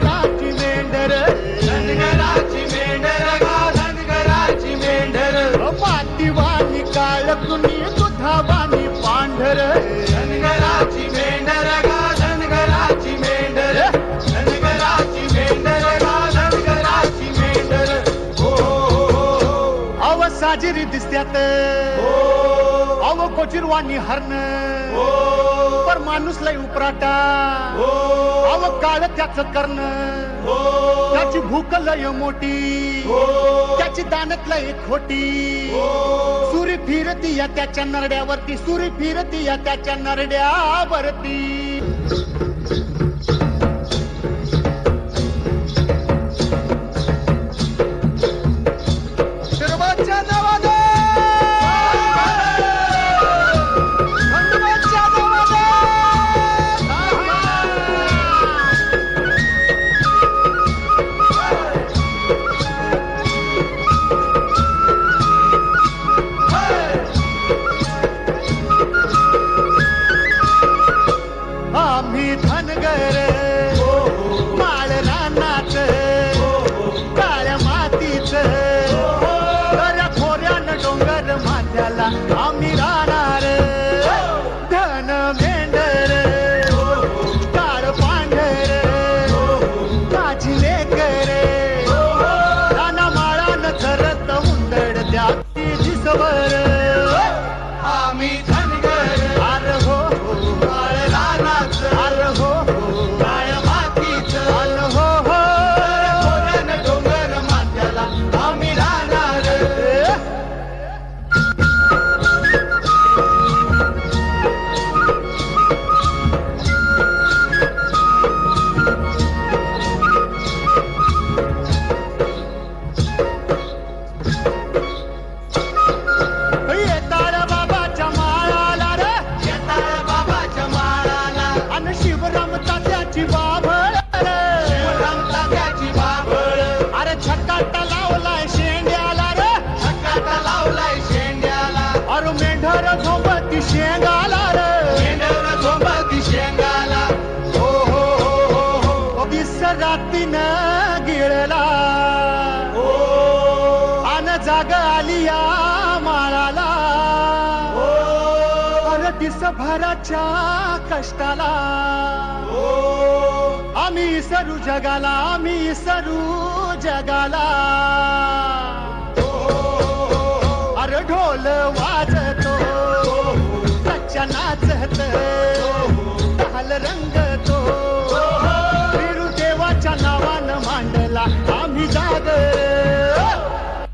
धनगराची मेंढर धनगराची मेंढर गा धनगराची मेंढर मातीवानी काळकुनी दुधावानी पांढर धनगराची मेंढर गा धनगराची मेंढर धनगराची मेंढर गा धनगराची मेंढर हो अव साजिरी दिसत्यात अव कोचिरवाणी हरण पर माणूस लय उपराटा अव काळ त्याच कर्ण त्याची भूक लय मोठी त्याची दानत लय खोटी सुरी फिरती या त्याच्या नरड्यावरती सुरी फिरती या त्याच्या नरड्यावरती सर्वांच्या नावाने आम्ही धनगर माळ रानात काळ्या मातीच दऱ्या खोऱ्यान डोंगर माथ्याला आम्ही राहणार धन मेंढर काळ पांढर माझी लेकर राना माळान धरत उंदड त्या दिसवर आम्ही धनगर अरे हो काळ रानाचं अरे हो काळ मातीचं अरे हो खोऱ्यानं डोंगर माथ्याला आम्ही राहणार येताळ बाबाच्या माळाला रे येताळ बाबाच्या माळाला अन शिवराम तात्याची बाभळ रे रमता त्याची बाभळ अरे छटाटा लावलाय शेंड्याला रे छकाटा लावलाय शेंड्याला अरे मेंढर झोपती शेंगाला रे मेंढर झोंबती शेंगाला हो हो हो हो हो दिस रातीनं गिळला हो अन जाग आली या माळाला अरे दिसभराच्या कष्टाला आम्ही इसरू जगाला आम्ही इसरू जगाला अरे ढोल वाजतो कच्च्या नाचत ढाल रंग